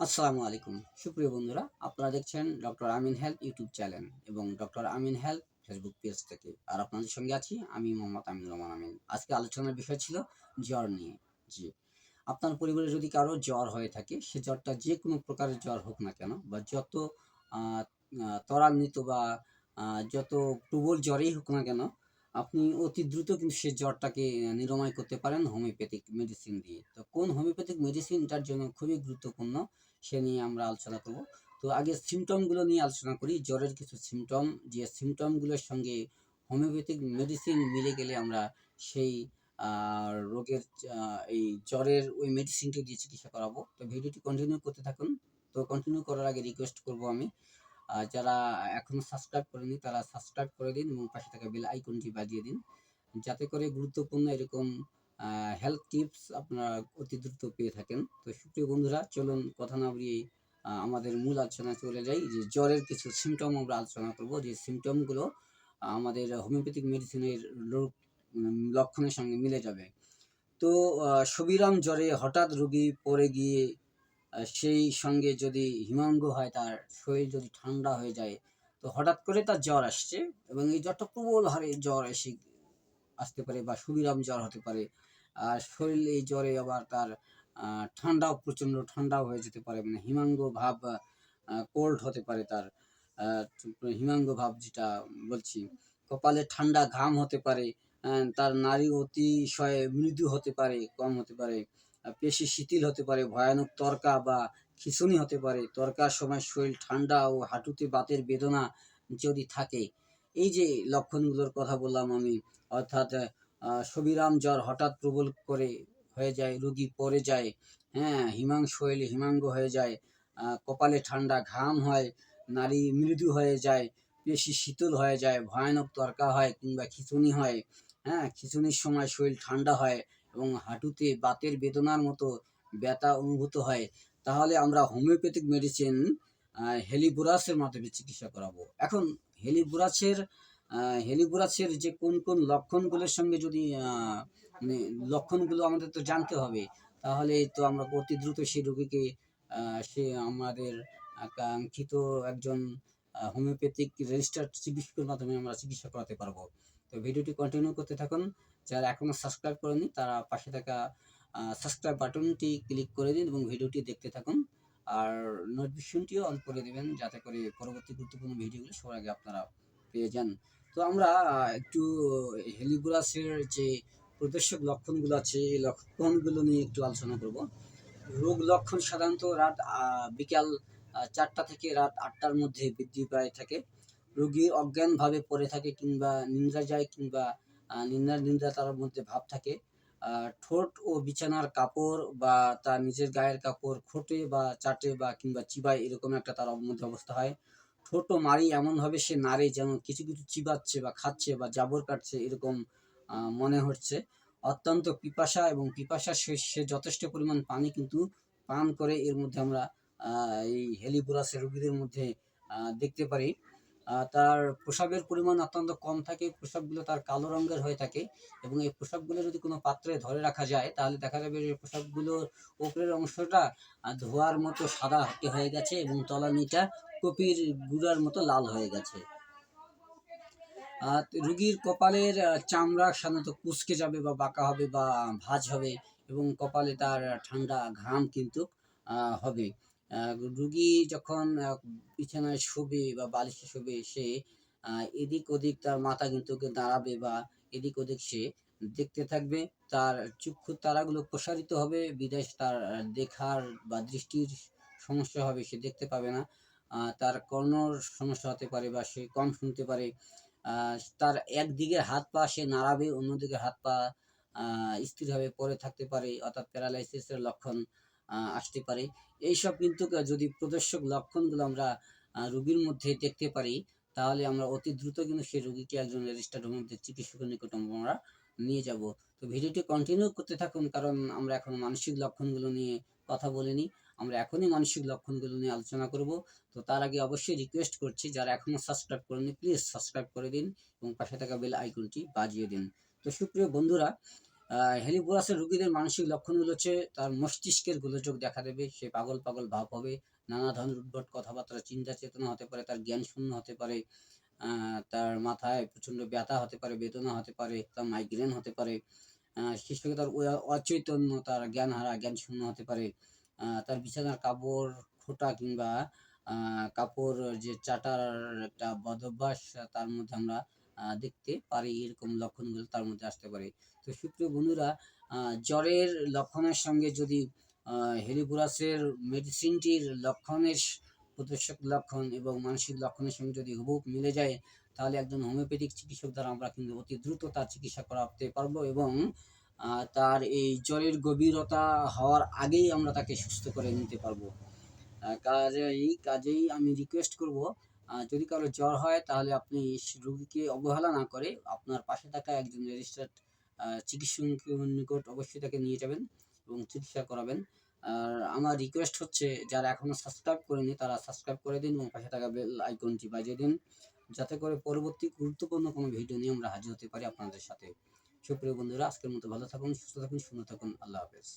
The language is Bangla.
আসসালামু আলাইকুম সুপ্রিয় বন্ধুরা, আপনারা দেখছেন ডক্টর আমিন হেলথ ইউটিউব চ্যানেল এবং ডক্টর আমিন হেলথ ফেসবুক পেজ থেকে। আর আপনাদের সঙ্গে আছি আমি মোহাম্মদ আমিনুর রহমান আমিন। আজকে আলোচনার বিষয় ছিল জ্বর নিয়ে। জি, আপনার পরিবারে যদি কারো জ্বর হয়ে থাকে, সে জ্বরটা যে কোনো প্রকারের জ্বর হোক না কেন, বা যত আহ, ত্বরান্বিত বা যত প্রবল জ্বরেই হোক না কেন, আপনি অতি দ্রুত কিন্তু সে জ্বরটাকে নিরাময় করতে পারেন হোমিওপ্যাথিক মেডিসিন দিয়ে। তো কোন হোমিওপ্যাথিক মেডিসিনটার জন্য খুবই গুরুত্বপূর্ণ, সে নিয়ে আমরা আলোচনা করব। তো আগে সিমটমগুলো নিয়ে আলোচনা করি। জ্বরের কিছু সিমটম, যে সিমটমগুলোর সঙ্গে হোমিওপ্যাথিক মেডিসিন মিলে গেলে আমরা সেই রোগের এই জ্বরের ওই মেডিসিনটি দিয়ে চিকিৎসা করাবো। তো ভিডিওটি কন্টিনিউ করতে থাকুন। তো কন্টিনিউ করার আগে রিকোয়েস্ট করব আমি, যারা এখনো সাবস্ক্রাইব করেনি তারা সাবস্ক্রাইব করে দিন এবং পাশে থাকা বেল আইকনটি বাজিয়ে দিন, যাতে করে গুরুত্বপূর্ণ এরকম হেলথ টিপস আপনারা অতি দ্রুত পেয়ে থাকেন। তো সুপ্রিয় বন্ধুরা, চলুন কথা না বাড়িয়ে আমাদের মূল আলোচনায় চলে যাই। যে জ্বরের কিছু সিমটম আমরা আলোচনা করব, যে সিমটমগুলো আমাদের হোমিওপ্যাথিক মেডিসিনের রোগ লক্ষণের সঙ্গে মিলে যাবে। তো সবিরাম জ্বরে হঠাৎ রোগী পড়ে গিয়ে সেই সঙ্গে যদি হিমাঙ্গ হয়, তার শরীর যদি ঠান্ডা হয়ে যায়, তো হঠাৎ করে তার জ্বর আসছে এবং এই জ্বরটা প্রবল হারে জ্বর এসে আসতে পারে বা সুবিরাম জ্বর হতে পারে। আর শরীর এই জ্বরে আবার তার ঠান্ডাও, প্রচণ্ড ঠান্ডাও হয়ে যেতে পারে, মানে হিমাঙ্গ ভাব, কোল্ড হতে পারে তার। হিমাঙ্গ ভাব যেটা বলছি, কপালে ঠান্ডা ঘাম হতে পারে, তার নাড়ি অতিশয় মৃদু হতে পারে, কম হতে পারে, পেশি শিথিল হতে পারে, ভয়ানক তরকা বা খিঁচুনি হতে পারে, তরকার সময় শরীর ঠান্ডা ও হাঁটুতে বাতের বেদনা যদি থাকে। এই যে লক্ষণগুলোর কথা বললাম আমি, অর্থাৎ সবিরাম জ্বর হঠাৎ প্রবল করে হয়ে যায়, রোগী পড়ে যায়, হ্যাঁ, শরীরে হিমাঙ্গ হয়ে যায়, কপালে ঠান্ডা ঘাম হয়, নাড়ি মৃদু হয়ে যায়, পেশি শীতল হয়ে যায়, ভয়ানক তরকা হয় কিংবা খিঁচুনি হয়, হ্যাঁ, খিঁচুনির সময় শরীর ঠান্ডা হয় এবং হাঁটুতে বাতের বেদনার মতো ব্যথা অনুভূত হয়, তাহলে আমরা হোমিওপ্যাথিক মেডিসিন হেলিবোরাসের মাধ্যমে চিকিৎসা করাবো। এখন হেলিবোরাসের হেলিবোরাসের যে কোন কোন লক্ষণগুলোর সঙ্গে যদি মানে লক্ষণগুলো আমাদের তো জানতে হবে, তাহলে তো আমরা অতি দ্রুত সেই রোগীকে সে আমাদের কাঙ্ক্ষিত একজন হোমিওপ্যাথিক রেজিস্টার্ড চিকিৎসকের মাধ্যমে আমরা চিকিৎসা করাতে পারবো। তো ভিডিওটি কন্টিনিউ করতে থাকুন। যারা এখনও সাবস্ক্রাইব করেনি তারা পাশে থাকা সাবস্ক্রাইব বাটনটি ক্লিক করে দিন এবং ভিডিওটি দেখতে থাকুন। আর নোটিফিকেশনটিও অন করে দেবেন, যাতে করে পরবর্তী গুরুত্বপূর্ণ ভিডিওগুলো সবার আগে আপনারা পেয়ে যান। তো আমরা একটু হেলিগুরাসের যে প্রদর্শক লক্ষণগুলো আছে, এই লক্ষণগুলো নিয়ে একটু আলোচনা করব। রোগ লক্ষণ সাধারণত রাত বিকাল 4টা থেকে রাত 8টার মধ্যে বৃদ্ধি পায় থাকে। রোগী অজ্ঞানভাবে পড়ে থাকে কিংবা নিদ্রা যায়, কিংবা নিদ্রা তার মধ্যে ভাব থাকে। ঠোঁট ও বিছানার কাপড় বা তার নিজের গায়ের কাপড় খোটে বা চাটে বা কিংবা চিবায়, এরকম একটা তার মধ্যে অবস্থা হয়। ঠোঁট ও মাড়ি এমনভাবে সে নাড়ে যেন কিছু কিছু চিবাচ্ছে বা খাচ্ছে বা জাবর কাটছে, এরকম মনে হচ্ছে। অত্যন্ত পিপাসা, এবং পিপাসা সে যথেষ্ট পরিমাণ পানি কিন্তু পান করে, এর মধ্যে আমরা এই হেলিবোরাসের রোগীদের মধ্যে দেখতে পারি। তার প্রস্রাবের পরিমাণ অত্যন্ত কম থাকে, প্রস্রাবগুলো তার কালো রঙের হয়ে থাকে, এবং এই প্রস্রাবগুলো যদি কোনো পাত্রে ধরে রাখা যায়, তাহলে দেখা যাবে যে প্রস্রাবগুলোর উপরের অংশটা ধোয়ার মতো সাদা হয়ে গেছে এবং তলানিটা কপির গুঁড়ার মতো লাল হয়ে গেছে। রোগীর কপালের চামড়া সাধারণত কুঁচকে যাবে বা বাঁকা হবে বা ভাঁজ হবে, এবং কপালে তার ঠান্ডা ঘাম কিন্তু হবে। রোগী যখন বিছানায় শোবে বা বালিশে শোবে, সে এদিক ওদিক তার মাথা কিন্তু দাঁড়াবে বা এদিক ওদিক সে দেখতে থাকবে। তার চক্ষুর তারাগুলো প্রসারিত হবে, বিদেশ তার দেখার বা দৃষ্টির সমস্যা হবে, সে দেখতে পাবে না। তার কর্ণর সমস্যা হতে পারে বা সে কম শুনতে পারে। তার একদিকের হাত পা সে নাড়াবে, অন্যদিকে হাত পা স্থিরভাবে পড়ে থাকতে পারে, অর্থাৎ প্যারালাইসিসের লক্ষণ আসতে পারে। এইসব কিন্তু যদি প্রদর্শক লক্ষণগুলো আমরা রোগীর মধ্যে দেখতে পারি, তাহলে আমরা অতি দ্রুত কিন্তু সেই রোগীকে একজন রেজিস্টার্ড হোমিওপ্যাথি চিকিৎসকের নিকট আমরা নিয়ে যাব। তো ভিডিওটি কন্টিনিউ করতে থাকুন, কারণ আমরা এখন মানসিক লক্ষণগুলো নিয়ে কথা বলিনি, আমরা এখনই মানসিক লক্ষণগুলো নিয়ে আলোচনা করব। তো তার আগে অবশ্যই রিকোয়েস্ট করছি, যারা এখনও সাবস্ক্রাইব করেনি প্লিজ সাবস্ক্রাইব করে দিন এবং পাশে থাকা বেল আইকনটি বাজিয়ে দিন। তো সুপ্রিয় বন্ধুরা, হেলিপোরাসের রোগীদের মানসিক লক্ষণগুলো হচ্ছে তার মস্তিষ্কের গোলযোগ দেখা দেবে, সে পাগল পাগল ভাব হবে, নানা ধরনের উদ্ভট কথাবার্তা, চিন্তা চেতনা হতে পারে, তার জ্ঞান শূন্য হতে পারে, তার মাথায় প্রচণ্ড ব্যথা হতে পারে, বেদনা হতে পারে, তার মাইগ্রেন হতে পারে, সেই সঙ্গে তার অচৈতন্য, তার জ্ঞান হারা, জ্ঞান শূন্য হতে পারে, তার বিছানার কাপড় খোঁটা কিংবা কাপড় যে চাটার একটা বদভ্যাস তার মধ্যে আমরা দেখতে পারি, এরকম লক্ষণগুলো তার মধ্যে আসতে পারে। তো সুপ্রিয় বন্ধুরা, জ্বরের লক্ষণের সঙ্গে যদি হেলিপোরাসের মেডিসিনটির লক্ষণের প্রদর্শক লক্ষণ এবং মানসিক লক্ষণের সঙ্গে যদি হুবহু মিলে যায়, তাহলে একজন হোমিওপ্যাথিক চিকিৎসক দ্বারা আমরা কিন্তু অতি দ্রুত তার চিকিৎসা করাতে পারবো এবং তার এই জ্বরের গভীরতা হওয়ার আগেই আমরা তাকে সুস্থ করে নিতে পারবো। কাজেই আমি রিকোয়েস্ট করব, যদি কারো জ্বর হয় তাহলে আপনি রোগীকে অবহেলা না করে আপনার পাশে থাকা একজন রেজিস্টার্ড চিকিৎসকের নিকট অবশ্যই তাকে নিয়ে যাবেন এবং চিকিৎসা করাবেন। আর আমার রিকোয়েস্ট হচ্ছে, যারা এখনও সাবস্ক্রাইব করেনি তারা সাবস্ক্রাইব করে দিন এবং পাশে থাকা বেল আইকনটি বাজিয়ে দিন, যাতে করে পরবর্তী গুরুত্বপূর্ণ কোনো ভিডিও নিয়ে আমরা হাজির হতে পারি আপনাদের সাথে। সুপ্রিয় বন্ধুরা, আজকের মতো ভালো থাকুন, সুস্থ থাকুন, সুন্দর থাকুন। আল্লাহ হাফেজ।